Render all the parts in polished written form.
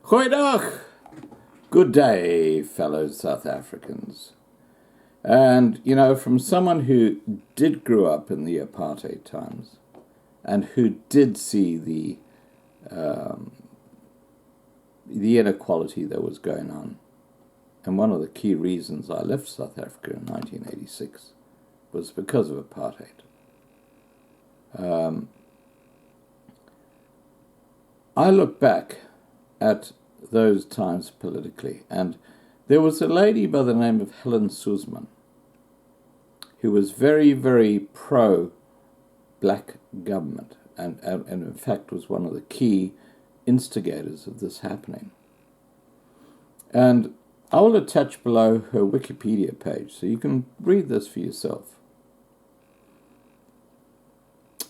Goeiedag! Good day, fellow South Africans. And, from someone who did grow up in the apartheid times and who did see the inequality that was going on, and one of the key reasons I left South Africa in 1986 was because of apartheid. I look back at those times politically, and there was a lady by the name of Helen Susman who was very, very pro-black government and in fact was one of the key instigators of this happening. And I will attach below her Wikipedia page so you can read this for yourself.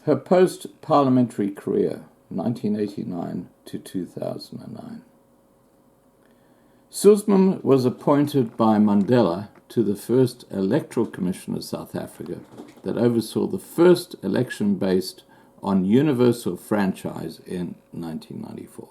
Her post-parliamentary career, 1989 to 2009. Susman was appointed by Mandela to the first Electoral Commission of South Africa that oversaw the first election based on universal franchise in 1994.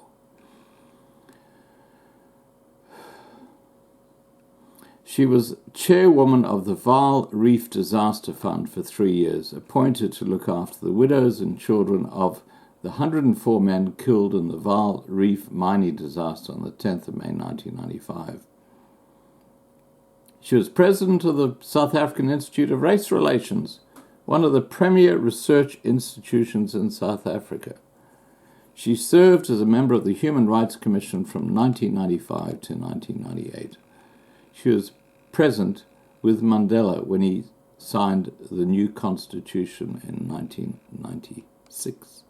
She was chairwoman of the Vaal Reef Disaster Fund for 3 years, appointed to look after the widows and children of the 104 men killed in the Vaal Reef mining disaster on the 10th of May 1995. She was president of the South African Institute of Race Relations, one of the premier research institutions in South Africa. She served as a member of the Human Rights Commission from 1995 to 1998. She was present with Mandela when he signed the new constitution in 1996.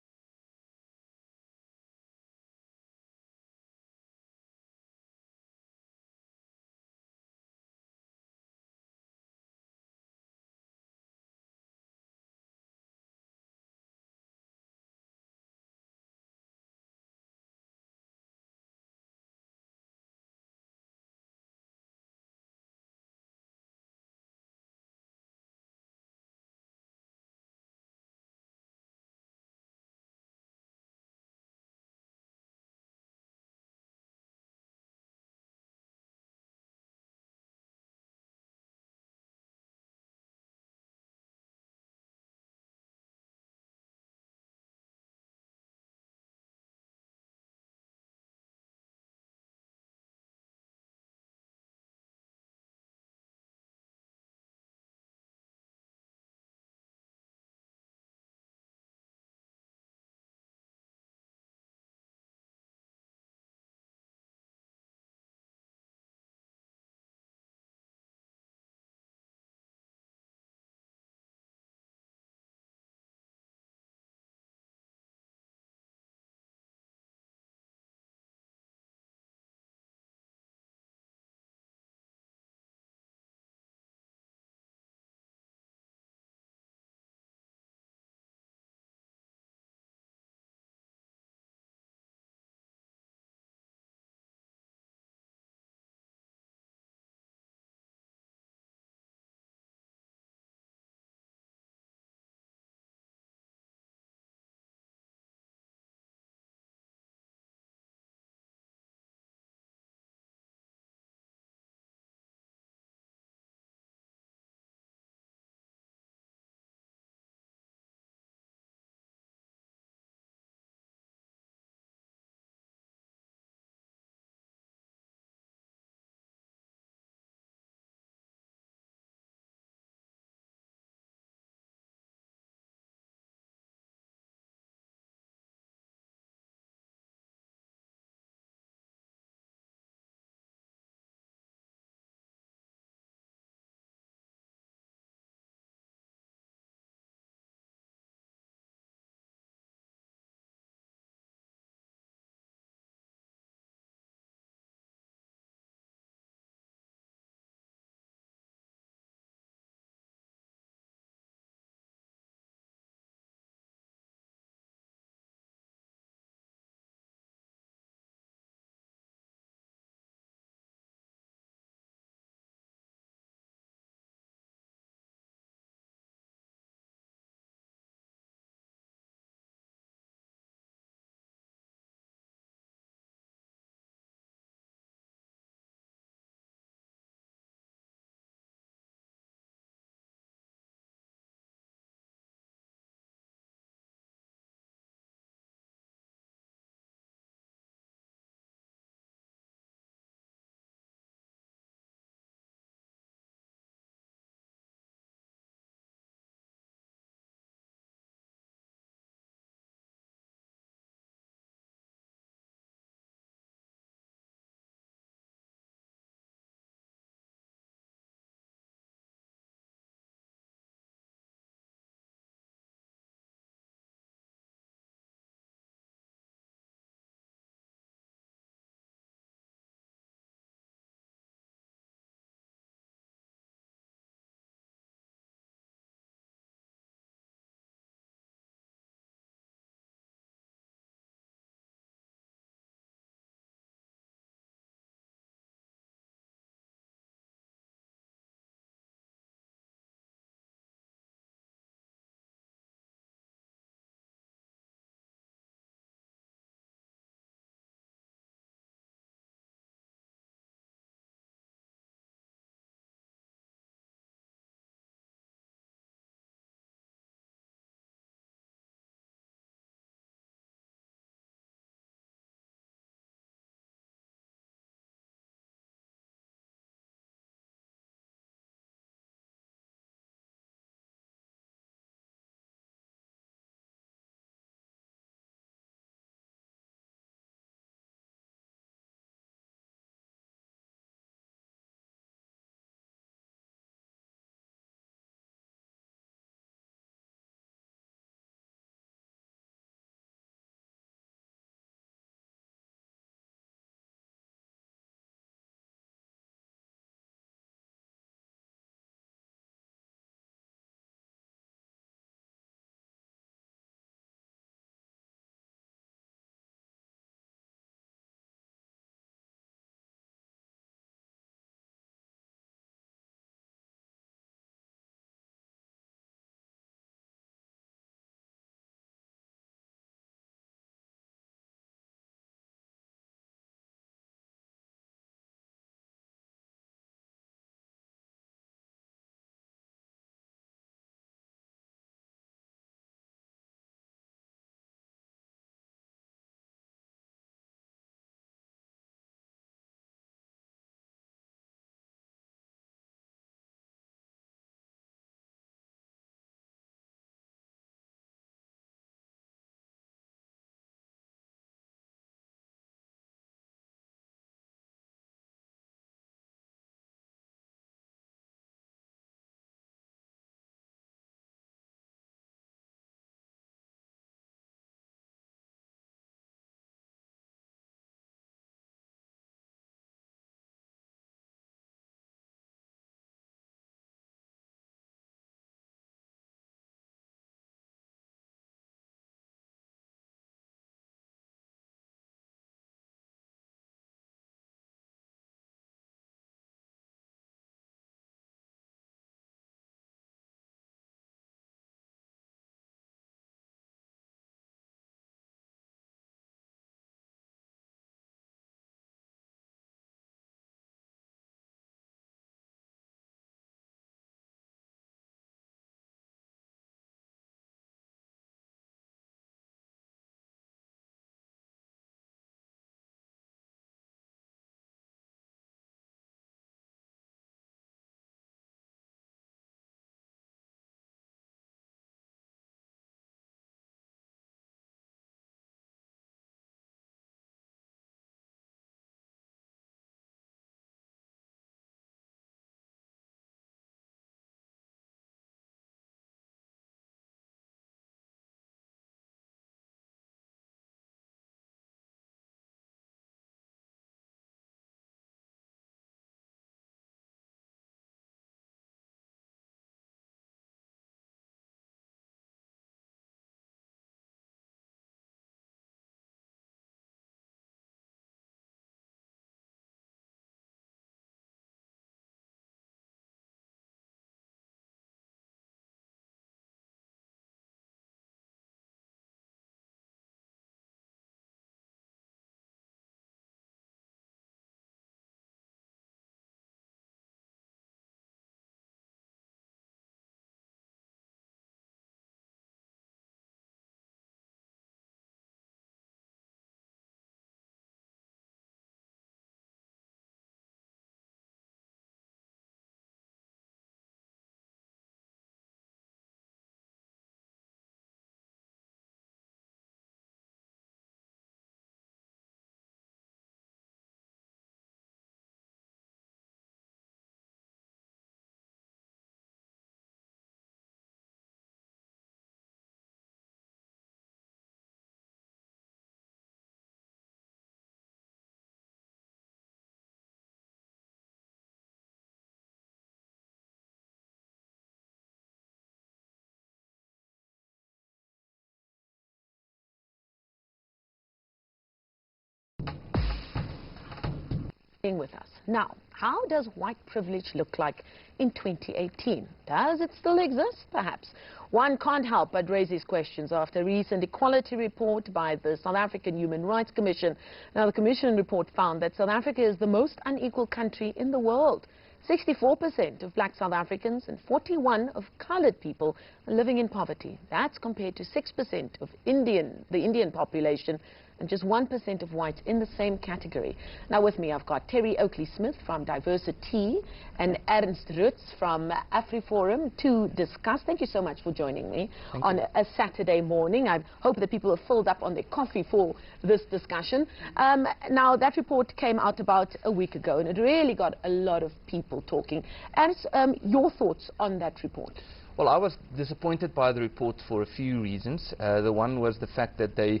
staying with us. Now, how does white privilege look like in 2018? Does it still exist, perhaps? One can't help but raise these questions after a recent equality report by the South African Human Rights Commission. Now, the Commission report found that South Africa is the most unequal country in the world. 64% of black South Africans and 41% of colored people are living in poverty. That's compared to 6% of the Indian population and just 1% of whites in the same category. Now with me I've got Terry Oakley-Smith from Diversity and Ernst Rutz from AfriForum to discuss. Thank you so much for joining me on a Saturday morning. I hope that people have filled up on their coffee for this discussion. Now that report came out about a week ago and it really got a lot of people talking. Ernst, your thoughts on that report? Well, I was disappointed by the report for a few reasons. The one was the fact that they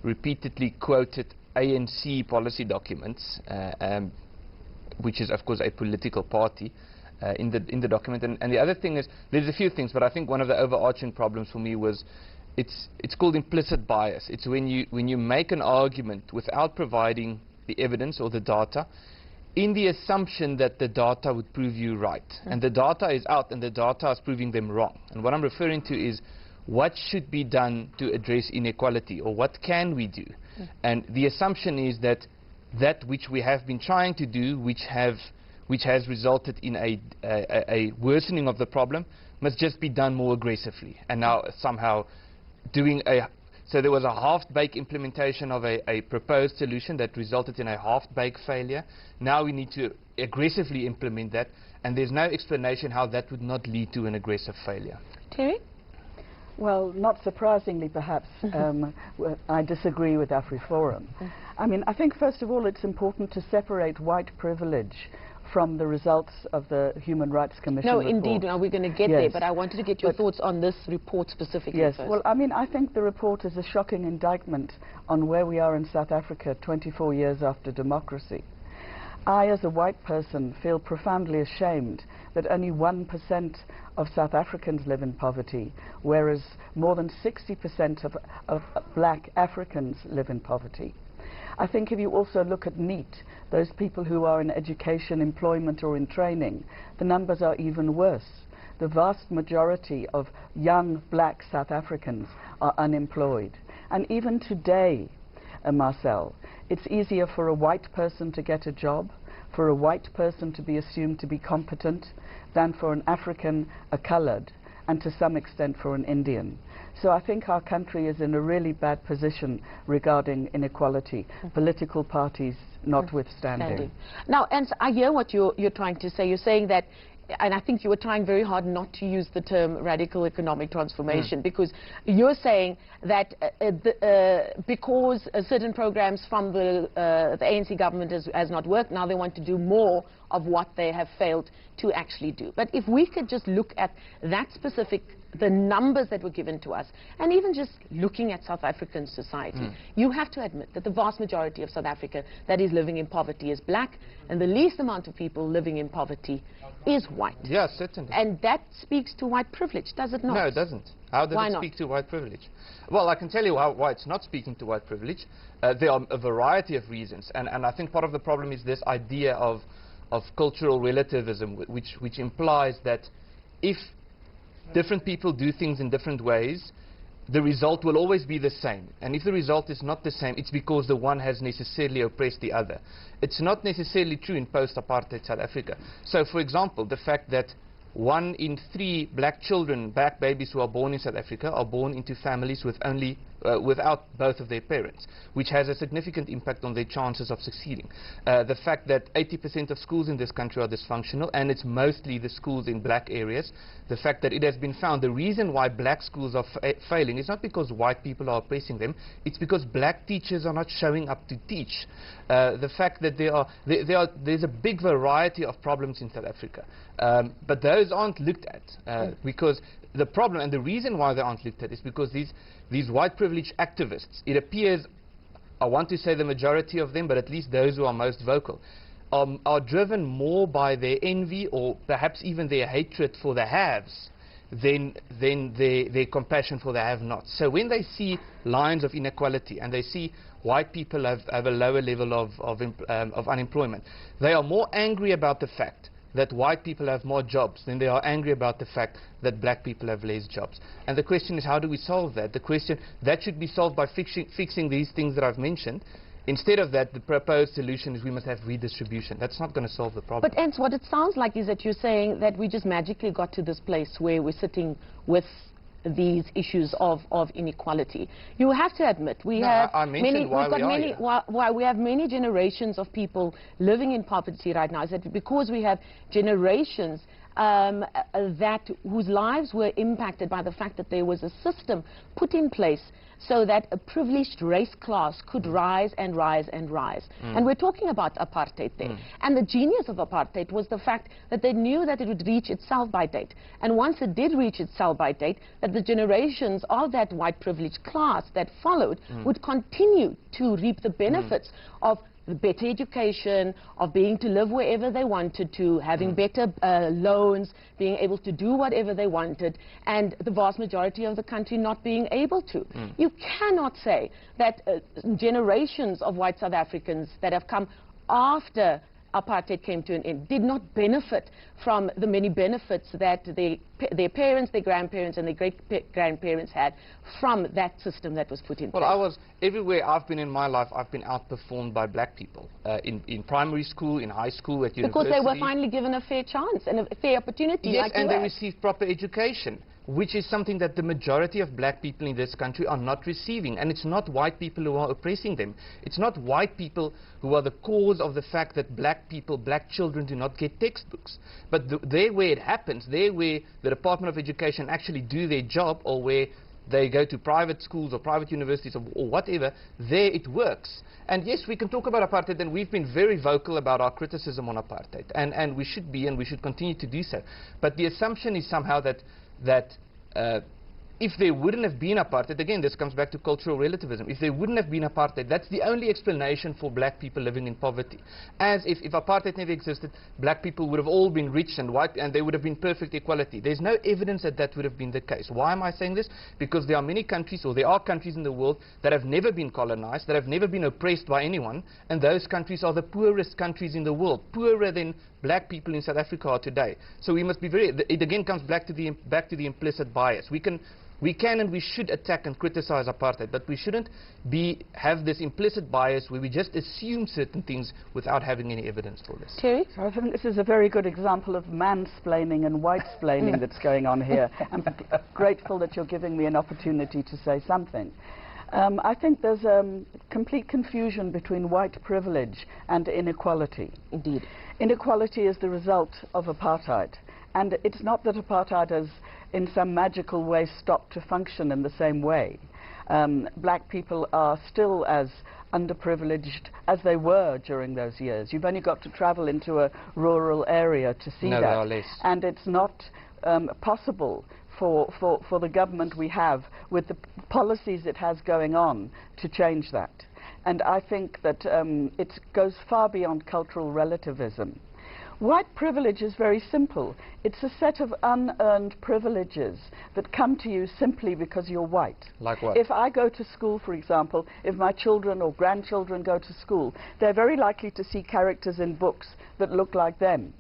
repeatedly quoted ANC policy documents, which is of course a political party, in the document. And the other thing is, there's a few things, but I think one of the overarching problems for me was it's called implicit bias. It's when you make an argument without providing the evidence or the data, in the assumption that the data would prove you right. And the data is out and the data is proving them wrong. And what I'm referring to is what should be done to address inequality, or what can we do? And the assumption is that that which we have been trying to do, which has resulted in a worsening of the problem, must just be done more aggressively. And now somehow doing so there was a half-baked implementation of a proposed solution that resulted in a half-baked failure. Now we need to aggressively implement that, and there's no explanation how that would not lead to an aggressive failure. Terry? Well, not surprisingly, perhaps, I disagree with AfriForum. I mean, I think, first of all, it's important to separate white privilege from the results of the Human Rights Commission report. Indeed. Now, we're going to get there, but I wanted to get your thoughts on this report specifically first. Well, I mean, I think the report is a shocking indictment on where we are in South Africa 24 years after democracy. I, as a white person, feel profoundly ashamed that only 1% of South Africans live in poverty, whereas more than 60% of black Africans live in poverty. I think if you also look at NEET, those people who are in education, employment or in training, the numbers are even worse. The vast majority of young black South Africans are unemployed. And even today, Marcel, it's easier for a white person to get a job, for a white person to be assumed to be competent, than for an African, a colored, and to some extent for an Indian. So I think our country is in a really bad position regarding inequality, political parties notwithstanding. Now, and I hear what you're trying to say. You're saying that, and I think you were trying very hard not to use the term radical economic transformation, because you're saying that because certain programs from the ANC government has not worked, now they want to do more of what they have failed to actually do. But if we could just look at that specific, the numbers that were given to us, and even just looking at South African society, you have to admit that the vast majority of South Africa that is living in poverty is black, and the least amount of people living in poverty is white. Yes, certainly. And that speaks to white privilege, does it not? No, it doesn't. How does it speak to white privilege? Well, I can tell you why it's not speaking to white privilege. There are a variety of reasons, and I think part of the problem is this idea of cultural relativism, which implies that if different people do things in different ways, the result will always be the same. And if the result is not the same, it's because the one has necessarily oppressed the other. It's not necessarily true in post-apartheid South Africa. So, for example, the fact that 1 in 3 black children, black babies who are born in South Africa, are born into families with without both of their parents, which has a significant impact on their chances of succeeding. The fact that 80% of schools in this country are dysfunctional, and it's mostly the schools in black areas. The fact that it has been found the reason why black schools are failing is not because white people are oppressing them, it's because black teachers are not showing up to teach. The fact that there's a big variety of problems in South Africa, but those aren't looked at because the problem and the reason why they aren't looked at is because these white privilege activists, it appears, I want to say the majority of them, but at least those who are most vocal, are driven more by their envy or perhaps even their hatred for the haves than their compassion for the have-nots. So when they see lines of inequality and they see white people have a lower level of unemployment, they are more angry about the fact that white people have more jobs than they are angry about the fact that black people have less jobs. And the question is, how do we solve that? The question that should be solved by fixing these things that I've mentioned. Instead of that, the proposed solution is we must have redistribution. That's not going to solve the problem. But Ents, what it sounds like is that you're saying that we just magically got to this place where we're sitting with these issues of inequality. You have to admit we have many generations of people living in poverty right now. Is that because we have generations whose lives were impacted by the fact that there was a system put in place so that a privileged race class could rise and rise and rise. And we're talking about apartheid there. And the genius of apartheid was the fact that they knew that it would reach its sell-by date. And once it did reach its sell-by date, that the generations of that white privileged class that followed would continue to reap the benefits of the better education, of being able to live wherever they wanted to, having better loans, being able to do whatever they wanted, and the vast majority of the country not being able to. You cannot say that generations of white South Africans that have come after apartheid came to an end did not benefit from the many benefits that their parents, their grandparents and their great-grandparents had from that system that was put in place. Well, everywhere I've been in my life, I've been outperformed by black people. In primary school, in high school, at university. Because they were finally given a fair chance and a fair opportunity. Yes, like and they received proper education, which is something that the majority of black people in this country are not receiving. And it's not white people who are oppressing them. It's not white people who are the cause of the fact that black people, black children do not get textbooks. But there where it happens, there where the Department of Education actually do their job, or where they go to private schools or private universities or whatever, there it works. And yes, we can talk about apartheid, and we've been very vocal about our criticism on apartheid. And we should be, and we should continue to do so. But the assumption is somehow that if there wouldn't have been apartheid, again, this comes back to cultural relativism. If there wouldn't have been apartheid, that's the only explanation for black people living in poverty. As if apartheid never existed, black people would have all been rich and white, and there would have been perfect equality. There's no evidence that that would have been the case. Why am I saying this? Because there are many countries, or there are countries in the world that have never been colonized, that have never been oppressed by anyone, and those countries are the poorest countries in the world, poorer than black people in South Africa are today. So we must be it again comes back to the implicit bias. We can and we should attack and criticize apartheid, but we shouldn't have this implicit bias where we just assume certain things without having any evidence for this. Terry? So I think this is a very good example of mansplaining and white-splaining that's going on here. I'm grateful that you're giving me an opportunity to say something. I think there's complete confusion between white privilege and inequality. Indeed. Inequality is the result of apartheid. And it's not that apartheid has in some magical way stopped to function in the same way. Black people are still as underprivileged as they were during those years. You've only got to travel into a rural area to see that. They are less. And it's not possible for the government we have, with the policies it has going on, to change that. And I think that it goes far beyond cultural relativism. White privilege is very simple. It's a set of unearned privileges that come to you simply because you're white. Like what? If I go to school, for example, if my children or grandchildren go to school, they're very likely to see characters in books that look like them.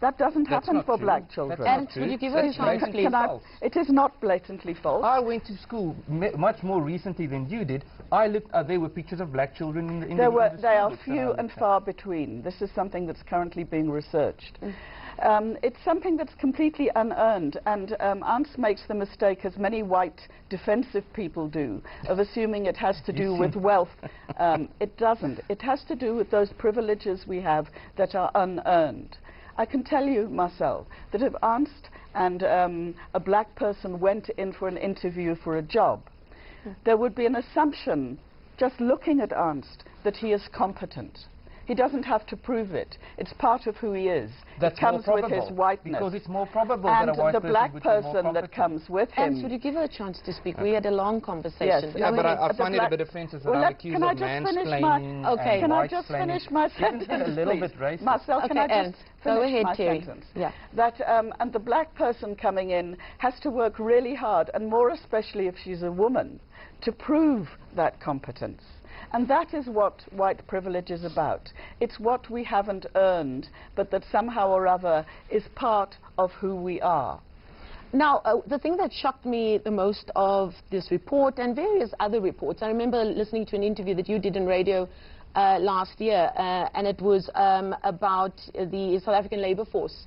That doesn't happen for black children. And would you give her a chance, please? It is not blatantly false. I went to school much more recently than you did. I looked. There were pictures of black children in the school. They are few and far between. This is something that's currently being researched. It's something that's completely unearned, and Ants makes the mistake, as many white defensive people do, of assuming it has to do with wealth. It doesn't. It has to do with those privileges we have that are unearned. I can tell you, Marcel, that if Ernst and a black person went in for an interview for a job, there would be an assumption, just looking at Ernst, that he is competent. He doesn't have to prove it. It's part of who he is. That's it comes more with his whiteness. Because it's more probable that a white and the black person would be more person that comes with him. And would you give her a chance to speak? We had a long conversation. Yes, yeah, but I find it a bit offensive that I'm accused of mansplaining. Okay, can I just finish my sentence, a little bit racist. Marcel, okay, can I just go finish ahead, my Terry. sentence? Yeah. That, and the black person coming in has to work really hard, and more especially if she's a woman, to prove that competence. And that is what white privilege is about. It's what we haven't earned, but that somehow or other is part of who we are. Now, the thing that shocked me the most of this report and various other reports, I remember listening to an interview that you did in radio last year, and it was about the South African Labour Force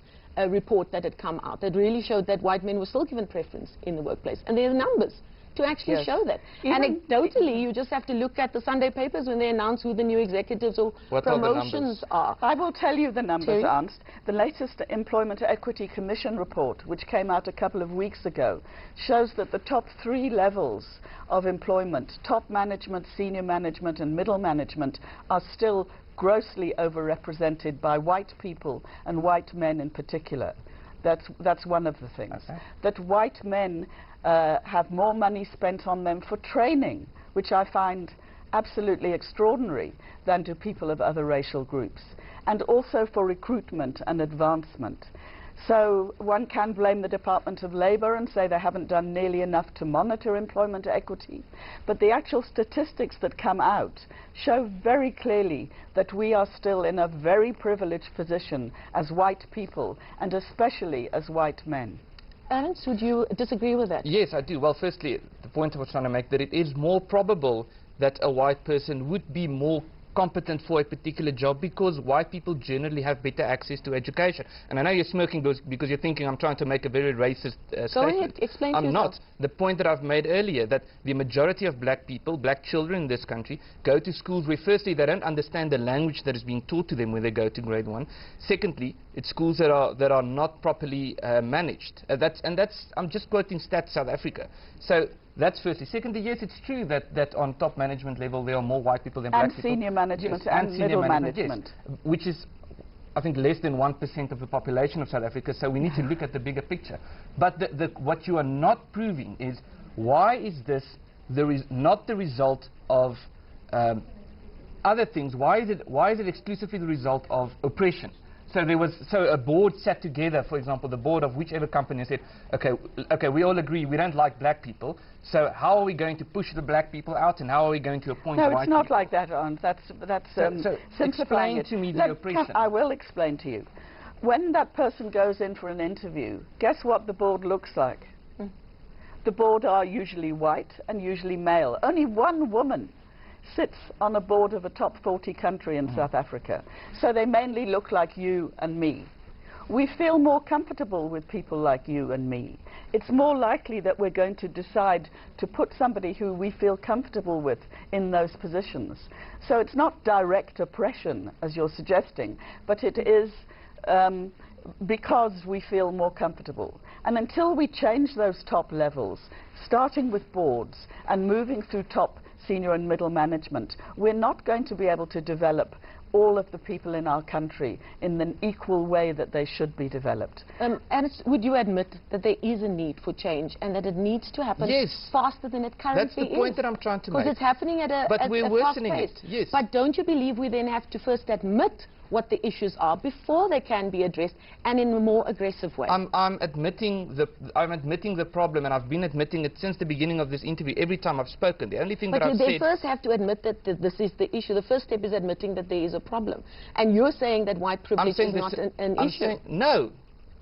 report that had come out that really showed that white men were still given preference in the workplace. And there are numbers to actually show that. Anecdotally, you just have to look at the Sunday papers when they announce who the new executives or promotions are. I will tell you the numbers, Ernst. The latest Employment Equity Commission report, which came out a couple of weeks ago, shows that the top 3 levels of employment, top management, senior management and middle management, are still grossly overrepresented by white people and white men in particular. That's one of the things. Okay. That white men have more money spent on them for training, which I find absolutely extraordinary, than do people of other racial groups, and also for recruitment and advancement. So one can blame the Department of Labour and say they haven't done nearly enough to monitor employment equity, but the actual statistics that come out show very clearly that we are still in a very privileged position as white people, and especially as white men. Ernst, would you disagree with that? Yes, I do. Well, firstly, the point I was trying to make, that it is more probable that a white person would be more competent for a particular job because white people generally have better access to education. And I know you're smirking because you're thinking I'm trying to make a very racist statement. Go ahead, explain I'm not. The point that I've made earlier, that the majority of black people, black children in this country, go to schools where firstly they don't understand the language that is being taught to them when they go to grade 1. Secondly, it's schools that are not properly managed. I'm just quoting Stats South Africa. So that's firstly. Secondly, yes, it's true that on top management level there are more white people than black people. And senior management, yes, and middle management. Yes, which is, I think, less than 1% of the population of South Africa, so we need to look at the bigger picture. But what you are not proving is, why is this not the result of other things? Why is it exclusively the result of oppression? So a board sat together, for example, the board of whichever company, said, okay, we all agree we don't like black people, so how are we going to push the black people out, and how are we going to appoint white people? No, it's not like that, Arndt. That's simplifying it. Explain to me the oppression. I will explain to you. When that person goes in for an interview, guess what the board looks like? The board are usually white and usually male. Only one woman sits on a board of a top 40 country in South Africa. So they mainly look like you and me. We feel more comfortable with people like you and me. It's more likely that we're going to decide to put somebody who we feel comfortable with in those positions. So it's not direct oppression, as you're suggesting, but it is because we feel more comfortable. And until we change those top levels, starting with boards and moving through top senior and middle management, we're not going to be able to develop all of the people in our country in an equal way that they should be developed. And would you admit that there is a need for change and that it needs to happen faster than it currently is? That's the point that I'm trying to make. Because it's happening at a fast pace. Yes. But don't you believe we then have to first admit what the issues are before they can be addressed, and in a more aggressive way? I'm admitting the problem, and I've been admitting it since the beginning of this interview. Every time I've spoken, the only thing that I've said... But they first have to admit that this is the issue. The first step is admitting that there is a problem. And you're saying that white privilege is not an issue. No,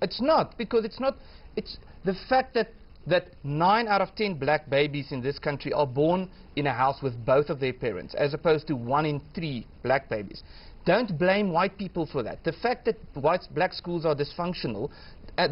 it's not, because it's not. It's the fact that 9 out of 10 black babies in this country are born in a house with both of their parents, as opposed to 1 in 3 black babies. Don't blame white people for that. The fact that black schools are dysfunctional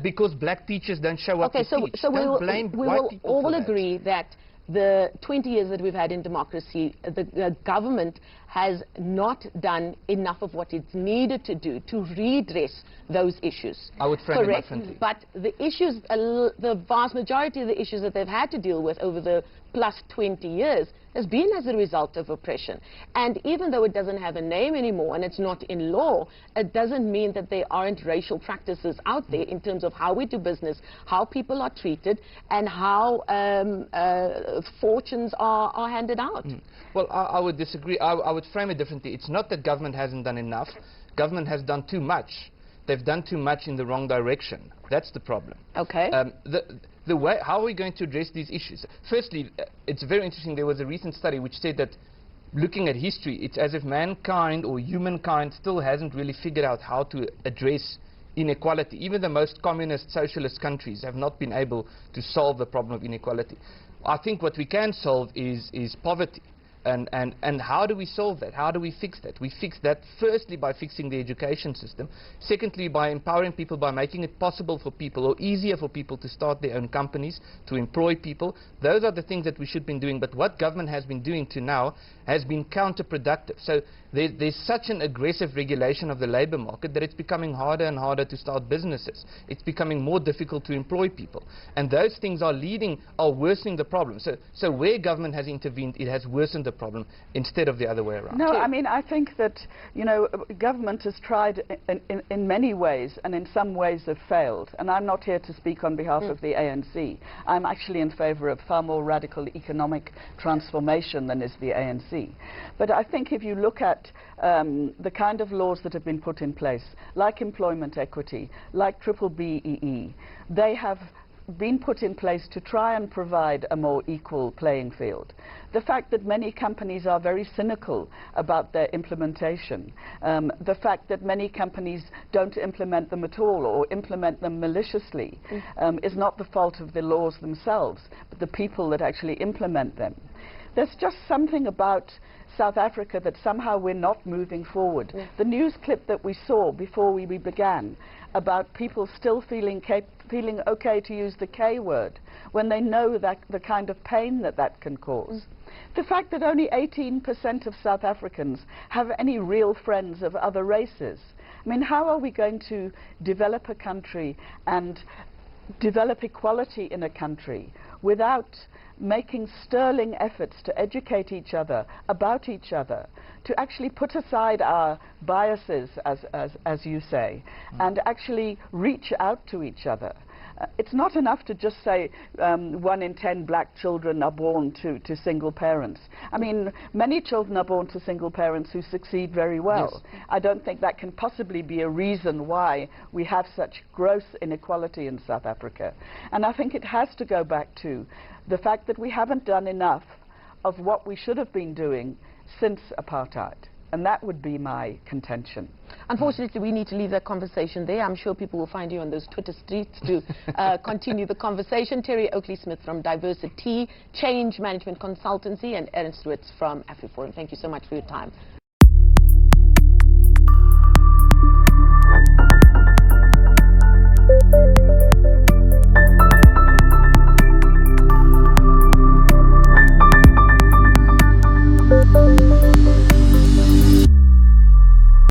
because black teachers don't show up to teach. So don't blame white people all for that. agree that the 20 years that we've had in democracy, the government has not done enough of what it's needed to do to redress those issues. I would frame it differently. But the issues, the vast majority of the issues that they've had to deal with over the plus 20 years has been as a result of oppression. And even though it doesn't have a name anymore and it's not in law, it doesn't mean that there aren't racial practices out there in terms of how we do business, how people are treated, and how fortunes are handed out. Well, I would disagree. I would frame it differently. It's not that government hasn't done enough. Government has done too much. They've done too much in the wrong direction. That's the problem. Okay. The way, how are we going to address these issues? Firstly, it's very interesting. There was a recent study which said that looking at history, it's as if mankind or humankind still hasn't really figured out how to address inequality. Even the most communist, socialist countries have not been able to solve the problem of inequality. I think what we can solve is poverty. And how do we solve that? How do we fix that? We fix that firstly by fixing the education system. Secondly, by empowering people, by making it possible for people or easier for people to start their own companies, to employ people. Those are the things that we should have been doing. But what government has been doing to now has been counterproductive. So there's such an aggressive regulation of the labor market that it's becoming harder and harder to start businesses. It's becoming more difficult to employ people. And those things are worsening the problem. So where government has intervened, it has worsened the problem instead of the other way around. No, I mean, I think that, you know, government has tried in many ways, and in some ways have failed. And I'm not here to speak on behalf of the ANC. I'm actually in favor of far more radical economic transformation than is the ANC. But I think if you look at the kind of laws that have been put in place, like employment equity, like BBBEE, they have been put in place to try and provide a more equal playing field. The fact that many companies are very cynical about their implementation, the fact that many companies don't implement them at all or implement them maliciously, is not the fault of the laws themselves, but the people that actually implement them. There's just something about South Africa that somehow we're not moving forward. The news clip that we saw before we began about people still feeling okay to use the K word when they know that the kind of pain that can cause. The fact that only 18% of South Africans have any real friends of other races. I mean, how are we going to develop a country and develop equality in a country without making sterling efforts to educate each other about each other, to actually put aside our biases, as you say, and actually reach out to each other? It's not enough to just say 1 in 10 black children are born to single parents. I mean, many children are born to single parents who succeed very well. Yes. I don't think that can possibly be a reason why we have such gross inequality in South Africa. And I think it has to go back to the fact that we haven't done enough of what we should have been doing since apartheid. And that would be my contention. Unfortunately, we need to leave that conversation there. I'm sure people will find you on those Twitter streets to continue the conversation. Terry Oakley-Smith from Diversity Change Management Consultancy and Ernst Ritz from AfriForum. Thank you so much for your time.